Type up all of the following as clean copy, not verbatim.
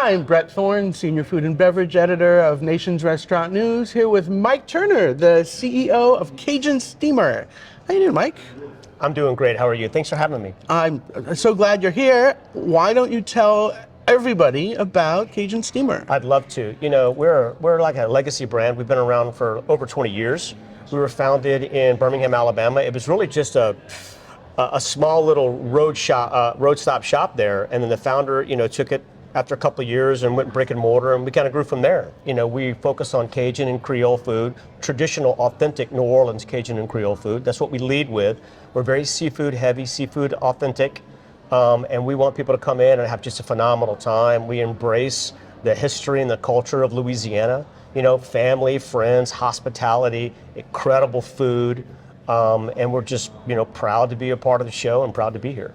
I'm Brett Thorn, Senior Food and Beverage Editor of Nation's Restaurant News, here with Mike Turner, the CEO of Cajun Steamer. How you doing, Mike? I'm doing great. How are you? Thanks for having me. I'm so glad you're here. Why don't you tell everybody about Cajun Steamer? I'd love to. You know, we're like a legacy brand. We've been around for over 20 years. We were founded in Birmingham, Alabama. It was really just a small little road stop shop there, and then the founder, took it after a couple of years and went brick and mortar, and we kind of grew from there. We focus on Cajun and Creole food, traditional, authentic New Orleans Cajun and Creole food. That's what we lead with. We're very seafood heavy, seafood authentic, and we want people to come in and have just a phenomenal time. We embrace the history and the culture of Louisiana. Family, friends, hospitality, incredible food, and we're just proud to be a part of the show and proud to be here.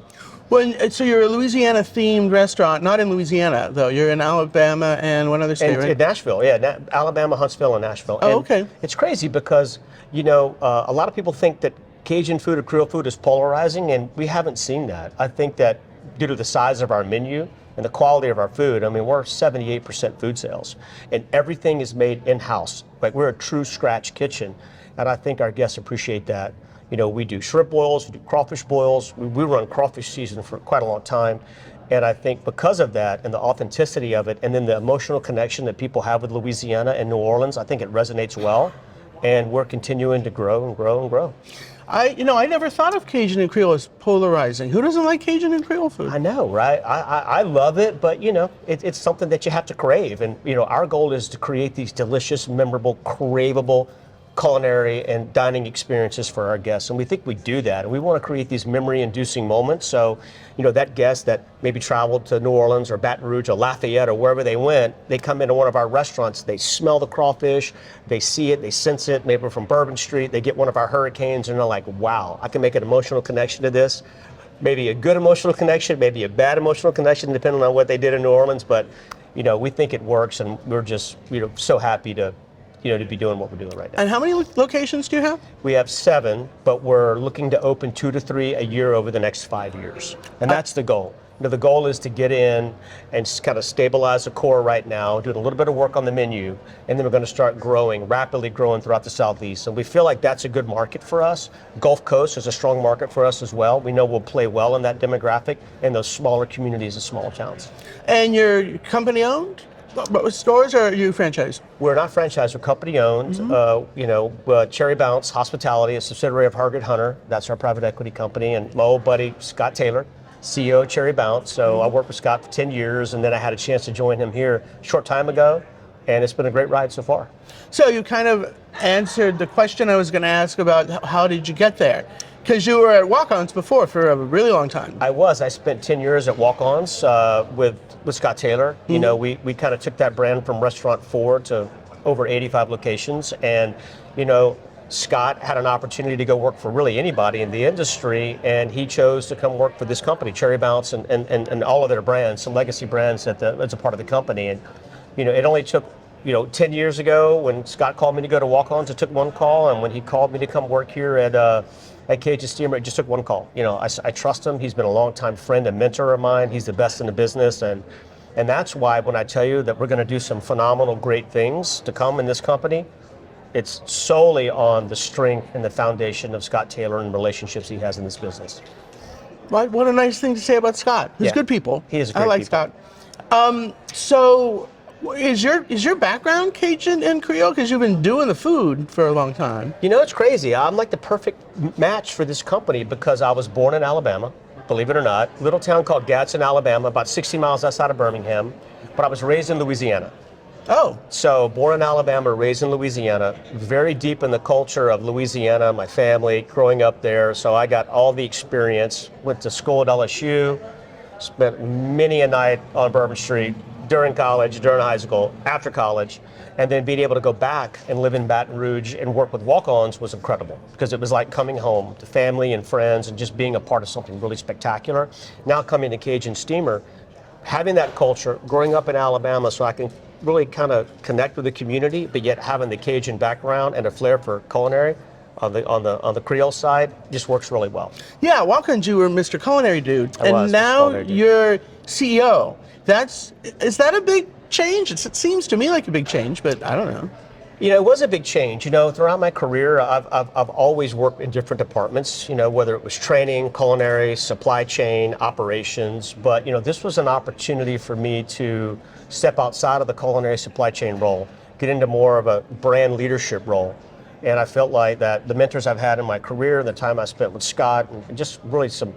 Well, so you're a Louisiana-themed restaurant, not in Louisiana, though. You're in Alabama and one other state, right? In Nashville, yeah. Alabama, Huntsville, and Nashville. Oh, okay. It's crazy because, a lot of people think that Cajun food or Creole food is polarizing, and we haven't seen that. I think that due to the size of our menu and the quality of our food, we're 78% food sales, and everything is made in-house. Like, we're a true scratch kitchen, and I think our guests appreciate that. We do shrimp boils, we do crawfish boils. We run crawfish season for quite a long time. And I think because of that and the authenticity of it, and then the emotional connection that people have with Louisiana and New Orleans, I think it resonates well. And we're continuing to grow and grow and grow. I never thought of Cajun and Creole as polarizing. Who doesn't like Cajun and Creole food? I know, right? I love it, but it's something that you have to crave. And our goal is to create these delicious, memorable, craveable culinary and dining experiences for our guests, and we think we do that, and we want to create these memory-inducing moments. So, that guest that maybe traveled to New Orleans or Baton Rouge or Lafayette or wherever they went, they come into one of our restaurants, they smell the crawfish, they see it, they sense it, maybe from Bourbon Street, they get one of our hurricanes, and they're like, wow, I can make an emotional connection to this. Maybe a good emotional connection, maybe a bad emotional connection, depending on what they did in New Orleans, but, we think it works, and we're just, so happy to be doing what we're doing right now. And how many locations do you have? We have 7, but we're looking to open 2 to 3 a year over the next 5 years. And that's the goal. The goal is to get in and kind of stabilize the core right now, doing a little bit of work on the menu, and then we're going to start rapidly growing throughout the Southeast. And we feel like that's a good market for us. Gulf Coast is a strong market for us as well. We know we'll play well in that demographic in those smaller communities and small towns. And you're company owned? But with stores, or are you franchised? We're not franchised, we're company owned. Cherry Bounce Hospitality, a subsidiary of Hargett Hunter. That's our private equity company. And my old buddy, Scott Taylor, CEO of Cherry Bounce. So I worked with Scott for 10 years, and then I had a chance to join him here a short time ago. And it's been a great ride so far. So you kind of answered the question I was going to ask about how did you get there? Because you were at Walk-Ons before for a really long time. I was. I spent 10 years at Walk-Ons with Scott Taylor. We kind of took that brand from restaurant 4 to over 85 locations. And, Scott had an opportunity to go work for really anybody in the industry, and he chose to come work for this company, Cherry Bounce, and all of their brands, some legacy brands that's a part of the company. And, it only took 10 years ago when Scott called me to go to Walk-Ons, it took one call, and when he called me to come work here at Cajun Steamer, it just took one call. I trust him. He's been a longtime friend and mentor of mine. He's the best in the business, and that's why when I tell you that we're going to do some phenomenal, great things to come in this company, it's solely on the strength and the foundation of Scott Taylor and relationships he has in this business. What a nice thing to say about Scott. He's good people. He is a great I like people. Scott. So is your background Cajun and Creole? Because you've been doing the food for a long time. It's crazy. I'm like the perfect match for this company because I was born in Alabama, believe it or not, little town called Gadsden, Alabama, about 60 miles outside of Birmingham, but I was raised in Louisiana. Oh. So born in Alabama, raised in Louisiana, very deep in the culture of Louisiana, my family, growing up there. So I got all the experience, went to school at LSU, spent many a night on Bourbon Street, during college, during high school, after college, and then being able to go back and live in Baton Rouge and work with Walk-Ons was incredible because it was like coming home to family and friends and just being a part of something really spectacular. Now coming to Cajun Steamer, having that culture, growing up in Alabama so I can really kind of connect with the community, but yet having the Cajun background and a flair for culinary, on the Creole side, just works really well. Yeah, Watkins, you were Mr. Culinary Dude, I and was Mr. now Culinary Dude. you're CEO. Is that a big change? It seems to me like a big change, but I don't know. You know, it was a big change. You know, throughout my career, I've always worked in different departments, you know, whether it was training, culinary, supply chain, operations. But, you know, this was an opportunity for me to step outside of the culinary supply chain role, get into more of a brand leadership role. And I felt like that the mentors I've had in my career, the time I spent with Scott, and just really some,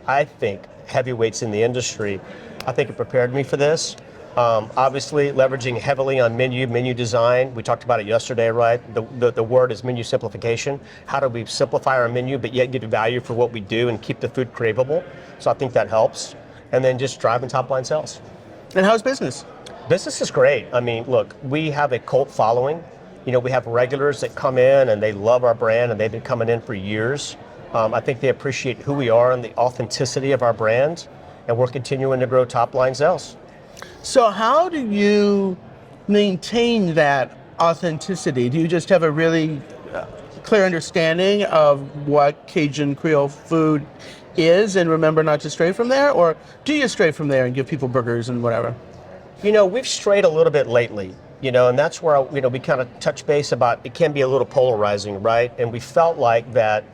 I think, heavyweights in the industry, I think it prepared me for this. Obviously, leveraging heavily on menu design. We talked about it yesterday, right? The word is menu simplification. How do we simplify our menu, but yet get value for what we do and keep the food craveable? So I think that helps. And then just driving top line sales. And how's business? Business is great. I mean, look, we have a cult following. You know, we have regulars that come in and they love our brand and they've been coming in for years. I think they appreciate who we are and the authenticity of our brand. And we're continuing to grow top line sales. So how do you maintain that authenticity? Do you just have a really clear understanding of what Cajun Creole food is and remember not to stray from there? Or do you stray from there and give people burgers and whatever? You know, we've strayed a little bit lately, you know, and that's where, you know, we kind of touch base about it can be a little polarizing, right? And we felt like that,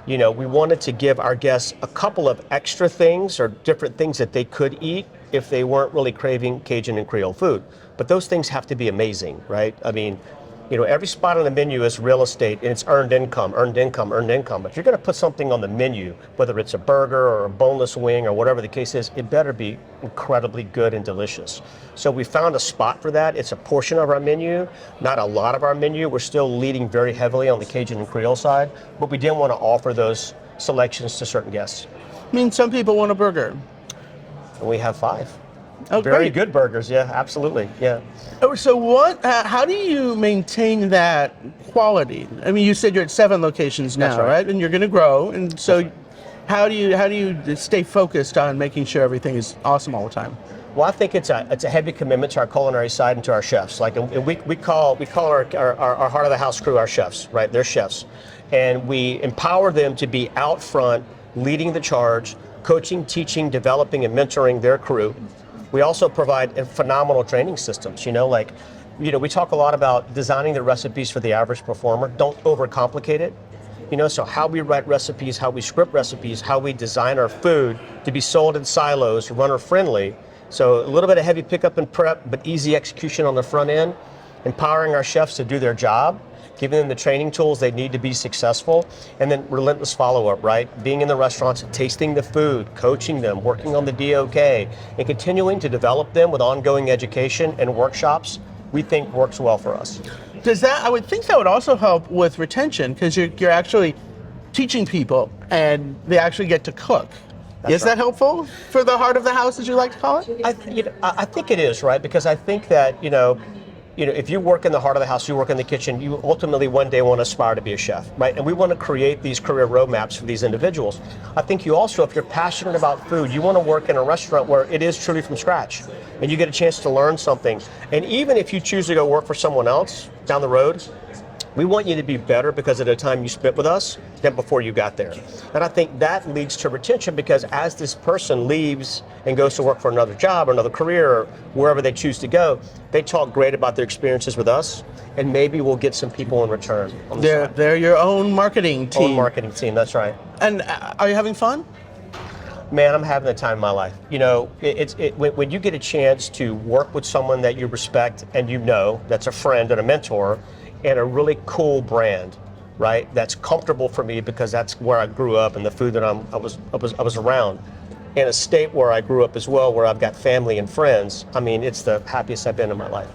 you know, we wanted to give our guests a couple of extra things or different things that they could eat if they weren't really craving Cajun and Creole food. But those things have to be amazing, right? I mean, you know, every spot on the menu is real estate and it's earned income, earned income, earned income. If you're going to put something on the menu, whether it's a burger or a boneless wing or whatever the case is, it better be incredibly good and delicious. So we found a spot for that. It's a portion of our menu, not a lot of our menu. We're still leading very heavily on the Cajun and Creole side, but we didn't want to offer those selections to certain guests. I mean, some people want a burger. And we have 5. Oh, Very great. good burgers, yeah, absolutely, yeah. So how do you maintain that quality? I mean, you said you're at 7 locations now, That's right. right? And you're going to grow. And so how do you stay focused on making sure everything is awesome all the time? Well, I think it's a heavy commitment to our culinary side and to our chefs. Like, and we call our heart of the house crew our chefs, right? They're chefs, and we empower them to be out front, leading the charge, coaching, teaching, developing, and mentoring their crew. We also provide phenomenal training systems. You know, like, you know, we talk a lot about designing the recipes for the average performer. Don't overcomplicate it. You know, so how we write recipes, how we script recipes, how we design our food to be sold in silos, runner friendly. So a little bit of heavy pickup and prep, but easy execution on the front end, empowering our chefs to do their job, giving them the training tools they need to be successful, and then relentless follow-up, right? Being in the restaurants, tasting the food, coaching them, working on the DOK, and continuing to develop them with ongoing education and workshops, we think works well for us. I would think that would also help with retention because you're actually teaching people and they actually get to cook. Is that helpful for the heart of the house, as you like to call it? I think it is, right? Because I think that, you know, if you work in the heart of the house, you work in the kitchen, you ultimately one day want to aspire to be a chef, right? And we want to create these career roadmaps for these individuals. I think you also, if you're passionate about food, you want to work in a restaurant where it is truly from scratch and you get a chance to learn something. And even if you choose to go work for someone else down the road, we want you to be better because of the time you spent with us than before you got there. And I think that leads to retention because as this person leaves and goes to work for another job or another career or wherever they choose to go, they talk great about their experiences with us and maybe we'll get some people in return. They're your own marketing team. Own marketing team, that's right. And are you having fun? Man, I'm having the time of my life. You know, when you get a chance to work with someone that you respect and you know, that's a friend and a mentor, and a really cool brand, right? That's comfortable for me because that's where I grew up and the food that I was around. In a state where I grew up as well, where I've got family and friends. I mean, it's the happiest I've been in my life.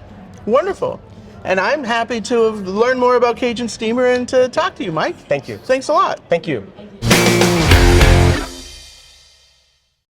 Wonderful. And I'm happy to have learned more about Cajun Steamer and to talk to you, Mike. Thank you. Thanks a lot. Thank you.